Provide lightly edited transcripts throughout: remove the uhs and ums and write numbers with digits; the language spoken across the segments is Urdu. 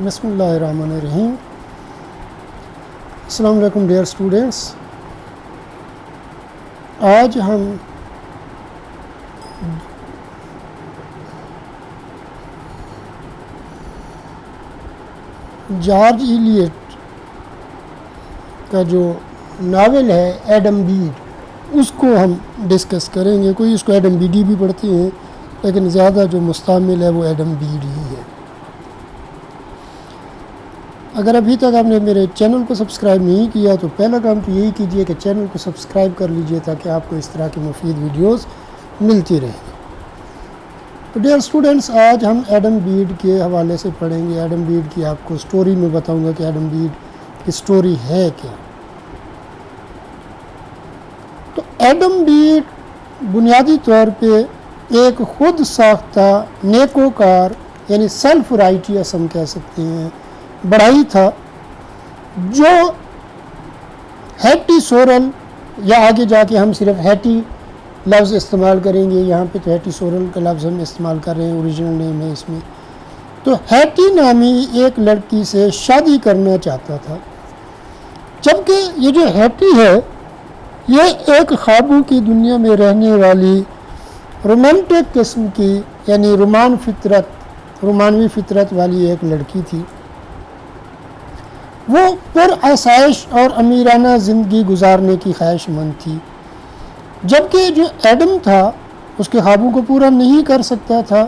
بسم اللہ الرحمن الرحیم۔ السلام علیکم ڈیئر اسٹوڈینٹس، آج ہم جارج ایلیٹ کا جو ناول ہے ایڈم بیڈ، اس کو ہم ڈسکس کریں گے۔ کوئی اس کو ایڈم بیڈی بھی پڑھتے ہیں، لیکن زیادہ جو مستعمل ہے وہ ایڈم بیڈ ہی ہے۔ اگر ابھی تک آپ نے میرے چینل کو سبسکرائب نہیں کیا تو پہلا کام تو یہی کیجئے کہ چینل کو سبسکرائب کر لیجئے، تاکہ آپ کو اس طرح کی مفید ویڈیوز ملتی رہیں۔ تو ڈیئر اسٹوڈنٹس، آج ہم ایڈم بیڈ کے حوالے سے پڑھیں گے۔ ایڈم بیڈ کی آپ کو سٹوری میں بتاؤں گا کہ ایڈم بیڈ کی سٹوری ہے کیا۔ تو ایڈم بیڈ بنیادی طور پہ ایک خود ساختہ نیکوکار، یعنی سیلف رائٹیس ہم کہہ سکتے ہیں، بڑھائی تھا، جو ہیٹی سورل، یا آگے جا کے ہم صرف ہیٹی لفظ استعمال کریں گے، یہاں پہ تو ہیٹی سورل کا لفظ ہم استعمال کر رہے ہیں، اوریجنل نیم ہے اس میں۔ تو ہیٹی نامی ایک لڑکی سے شادی کرنا چاہتا تھا، جبکہ یہ جو ہیٹی ہے یہ ایک خوابوں کی دنیا میں رہنے والی رومانٹک قسم کی، یعنی رومانوی فطرت والی ایک لڑکی تھی۔ وہ پر آسائش اور امیرانہ زندگی گزارنے کی خواہش مند تھی، جبکہ جو ایڈم تھا اس کے خوابوں کو پورا نہیں کر سکتا تھا۔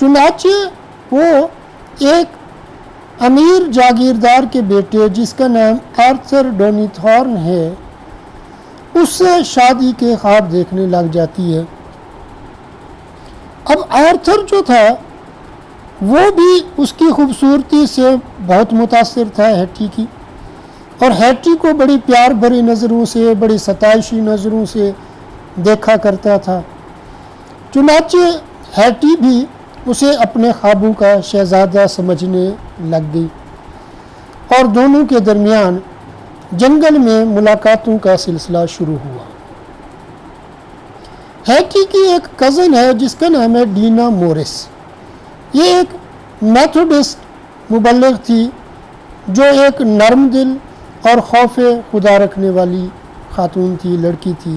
چنانچہ وہ ایک امیر جاگیردار کے بیٹے، جس کا نام آرتھر ڈونیتھارن ہے، اس سے شادی کے خواب دیکھنے لگ جاتی ہے۔ اب آرتھر جو تھا وہ بھی اس کی خوبصورتی سے بہت متاثر تھا ہیٹی کی، اور ہیٹی کو بڑی پیار بھری نظروں سے، بڑی ستائشی نظروں سے دیکھا کرتا تھا۔ چنانچہ ہیٹی بھی اسے اپنے خوابوں کا شہزادہ سمجھنے لگ گئی، اور دونوں کے درمیان جنگل میں ملاقاتوں کا سلسلہ شروع ہوا۔ ہیٹی کی ایک کزن ہے جس کا نام ہے ڈینا مورس۔ یہ ایک میتھوڈسٹ مبلغ تھی، جو ایک نرم دل اور خوف خدا رکھنے والی خاتون تھی، لڑکی تھی۔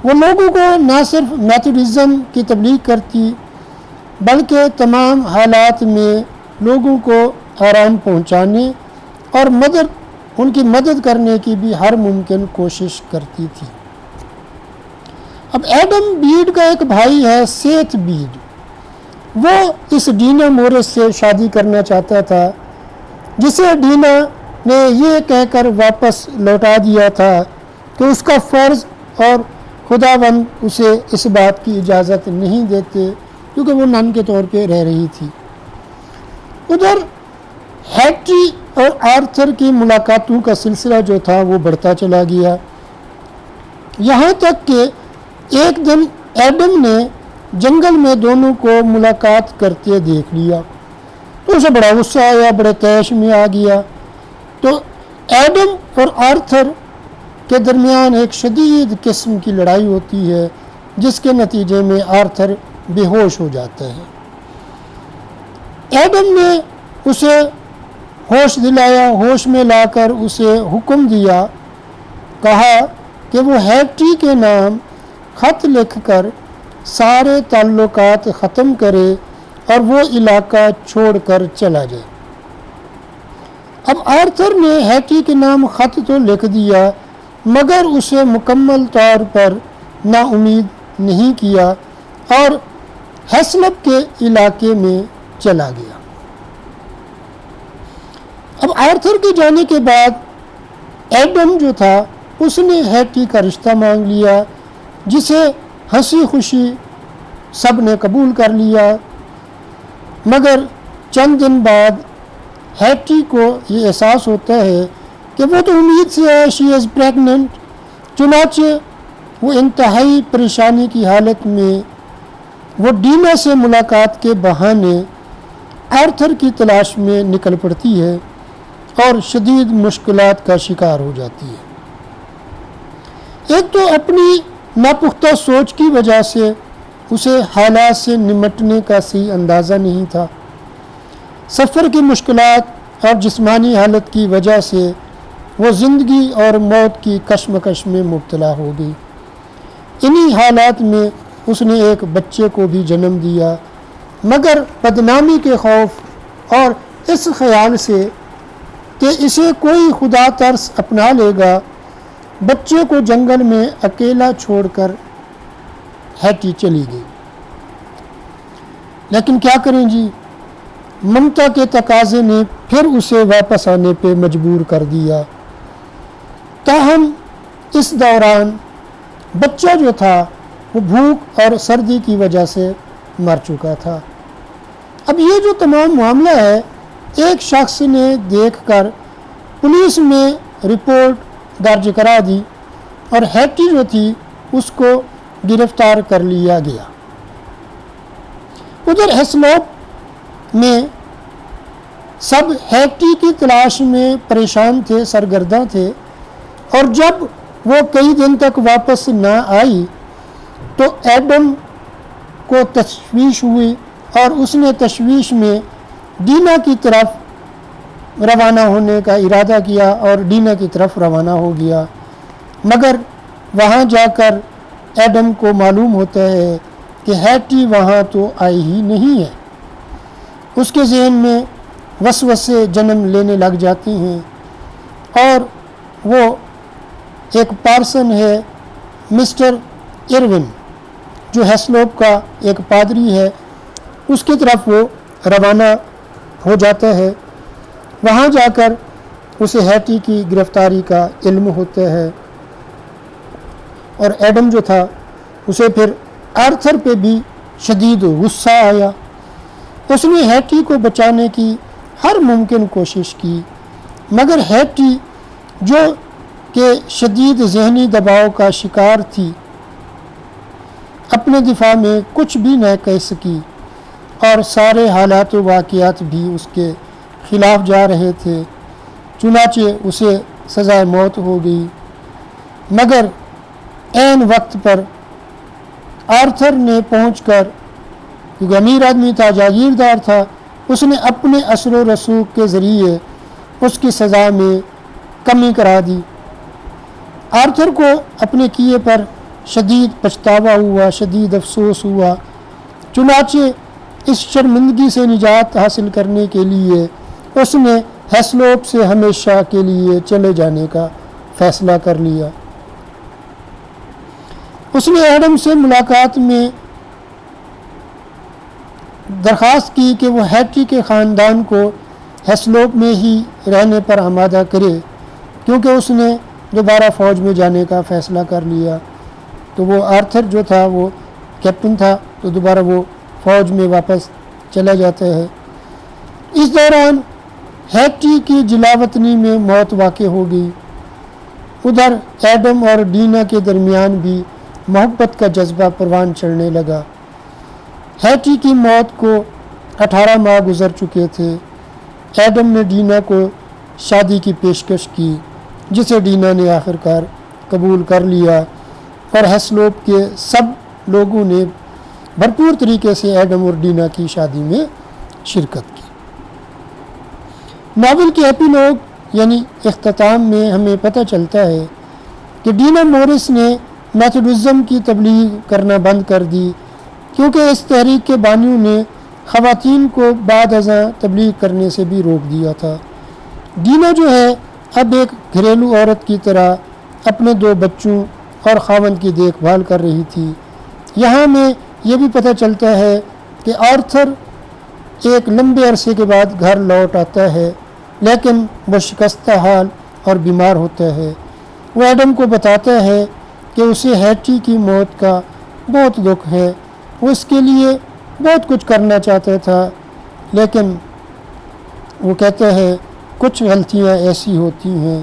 وہ لوگوں کو نہ صرف میتھوڈزم کی تبلیغ کرتی، بلکہ تمام حالات میں لوگوں کو آرام پہنچانے اور ان کی مدد کرنے کی بھی ہر ممکن کوشش کرتی تھی۔ اب ایڈم بیڈ کا ایک بھائی ہے سیتھ بیڈ، وہ اس ڈینا مورس سے شادی کرنا چاہتا تھا، جسے ڈینا نے یہ کہہ کر واپس لوٹا دیا تھا کہ اس کا فرض اور خداوند اسے اس بات کی اجازت نہیں دیتے، کیونکہ وہ نن کے طور پہ رہ رہی تھی۔ ادھر ہیٹی اور آرتھر کی ملاقاتوں کا سلسلہ جو تھا وہ بڑھتا چلا گیا، یہاں تک کہ ایک دن ایڈم نے جنگل میں دونوں کو ملاقات کرتے دیکھ لیا، تو اسے بڑا غصہ آیا، بڑے طیش میں آ گیا۔ تو ایڈم اور آرتھر کے درمیان ایک شدید قسم کی لڑائی ہوتی ہے، جس کے نتیجے میں آرتھر بے ہوش ہو جاتا ہے۔ ایڈم نے اسے ہوش دلایا، ہوش میں لا کر اسے حکم دیا، کہا کہ وہ ہیٹی کے نام خط لکھ کر سارے تعلقات ختم کرے اور وہ علاقہ چھوڑ کر چلا جائے۔ اب آرتھر نے ہیٹی کے نام خط تو لکھ دیا، مگر اسے مکمل طور پر نا امید نہیں کیا، اور ہیسلپ کے علاقے میں چلا گیا۔ اب آرتھر کے جانے کے بعد ایڈم جو تھا اس نے ہیٹی کا رشتہ مانگ لیا، جسے ہنسی خوشی سب نے قبول کر لیا، مگر چند دن بعد ہیٹی کو یہ احساس ہوتا ہے کہ وہ تو امید سے ہے، شی از پریگننٹ۔ چنانچہ وہ انتہائی پریشانی کی حالت میں وہ ڈینا سے ملاقات کے بہانے آرتھر کی تلاش میں نکل پڑتی ہے، اور شدید مشکلات کا شکار ہو جاتی ہے۔ ایک تو اپنی ناپختہ سوچ کی وجہ سے اسے حالات سے نمٹنے کا صحیح اندازہ نہیں تھا، سفر کی مشکلات اور جسمانی حالت کی وجہ سے وہ زندگی اور موت کی کشمکش میں مبتلا ہو گئی۔ انہی حالات میں اس نے ایک بچے کو بھی جنم دیا، مگر بدنامی کے خوف اور اس خیال سے کہ اسے کوئی خدا ترس اپنا لے گا، بچے کو جنگل میں اکیلا چھوڑ کر ہیٹی چلی گئی۔ لیکن کیا کریں جی، ممتا کے تقاضے نے پھر اسے واپس آنے پہ مجبور کر دیا۔ تاہم اس دوران بچہ جو تھا وہ بھوک اور سردی کی وجہ سے مر چکا تھا۔ اب یہ جو تمام معاملہ ہے ایک شخص نے دیکھ کر پولیس میں رپورٹ درج کرا دی اور ہیٹی جو تھی اس کو گرفتار کر لیا گیا۔ ادھر ہیسلوپ میں سب ہیٹی کی تلاش میں پریشان تھے، سرگرداں تھے، اور جب وہ کئی دن تک واپس نہ آئی تو ایڈم کو تشویش ہوئی اور اس نے تشویش میں ڈینا کی طرف روانہ ہونے کا ارادہ کیا اور ڈینا کی طرف روانہ ہو گیا، مگر وہاں جا کر ایڈم کو معلوم ہوتا ہے کہ ہیٹی وہاں تو آئی ہی نہیں ہے۔ اس کے ذہن میں وسوسے جنم لینے لگ جاتے ہیں اور وہ ایک پارسن ہے مسٹر ایروین جو ہیسلوپ کا ایک پادری ہے، اس کی طرف وہ روانہ ہو جاتا ہے۔ وہاں جا کر اسے ہیٹی کی گرفتاری کا علم ہوتا ہے اور ایڈم جو تھا اسے پھر آرتھر پہ بھی شدید غصہ آیا۔ اس نے ہیٹی کو بچانے کی ہر ممکن کوشش کی، مگر ہیٹی جو کہ شدید ذہنی دباؤ کا شکار تھی اپنے دفاع میں کچھ بھی نہ کہہ سکی اور سارے حالات و واقعات بھی اس کے خلاف جا رہے تھے، چنانچہ اسے سزائے موت ہو گئی۔ مگر عین وقت پر آرتھر نے پہنچ کر، کیونکہ امیر آدمی تھا، جاگیردار تھا، اس نے اپنے اثر و رسوخ کے ذریعے اس کی سزا میں کمی کرا دی۔ آرتھر کو اپنے کیے پر شدید پچھتاوا ہوا، شدید افسوس ہوا، چنانچہ اس شرمندگی سے نجات حاصل کرنے کے لیے اس نے ہیسلوپ سے ہمیشہ کے لیے چلے جانے کا فیصلہ کر لیا۔ اس نے ایڈم سے ملاقات میں درخواست کی کہ وہ ہیٹی کے خاندان کو ہیسلوپ میں ہی رہنے پر آمادہ کرے، کیونکہ اس نے دوبارہ فوج میں جانے کا فیصلہ کر لیا۔ تو وہ آرتھر جو تھا وہ کیپٹن تھا، تو دوبارہ وہ فوج میں واپس چلا جاتا ہے۔ اس دوران ہیٹی کی جلاوطنی میں موت واقع ہو گئی۔ ادھر ایڈم اور ڈینا کے درمیان بھی محبت کا جذبہ پروان چڑھنے لگا۔ ہیٹی کی موت کو 18 ماہ گزر چکے تھے۔ ایڈم نے ڈینا کو شادی کی پیشکش کی، جسے ڈینا نے آخر کار قبول کر لیا، اور ہیسلوپ کے سب لوگوں نے بھرپور طریقے سے ایڈم اور ڈینا کی شادی میں شرکت کی۔ ناول کے ایپیلوگ یعنی اختتام میں ہمیں پتہ چلتا ہے کہ ڈینا مورس نے میتھوڈزم کی تبلیغ کرنا بند کر دی، کیونکہ اس تحریک کے بانیوں نے خواتین کو بعد ازاں تبلیغ کرنے سے بھی روک دیا تھا۔ ڈینا جو ہے اب ایک گھریلو عورت کی طرح اپنے 2 بچوں اور خاوند کی دیکھ بھال کر رہی تھی۔ یہاں میں یہ بھی پتہ چلتا ہے کہ آرتھر ایک لمبے عرصے کے بعد گھر لوٹ آتا ہے، لیکن وہ شکستہ حال اور بیمار ہوتا ہے۔ وہ ایڈم کو بتاتا ہے کہ اسے ہیٹی کی موت کا بہت دکھ ہے، وہ اس کے لیے بہت کچھ کرنا چاہتا تھا، لیکن وہ کہتا ہے کچھ غلطیاں ایسی ہوتی ہیں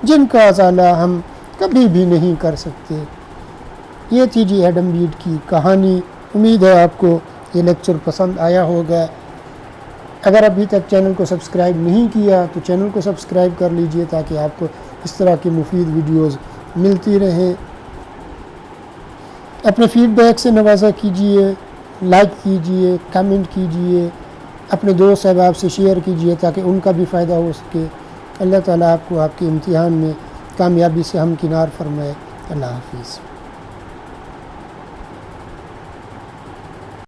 جن کا ازالہ ہم کبھی بھی نہیں کر سکتے۔ یہ تھی جی ایڈم بیڈ کی کہانی۔ امید ہے آپ کو یہ لیکچر پسند آیا ہوگا۔ اگر ابھی تک چینل کو سبسکرائب نہیں کیا تو چینل کو سبسکرائب کر لیجئے تاکہ آپ کو اس طرح کی مفید ویڈیوز ملتی رہیں۔ اپنے فیڈ بیک سے نوازا کیجئے، لائک کیجئے، کمنٹ کیجئے اپنے دوست احباب سے شیئر کیجیے تاکہ ان کا بھی فائدہ ہو سکے۔ اللہ تعالیٰ آپ کو آپ کے امتحان میں کامیابی سے ہمکنار فرمائے۔ اللہ حافظ۔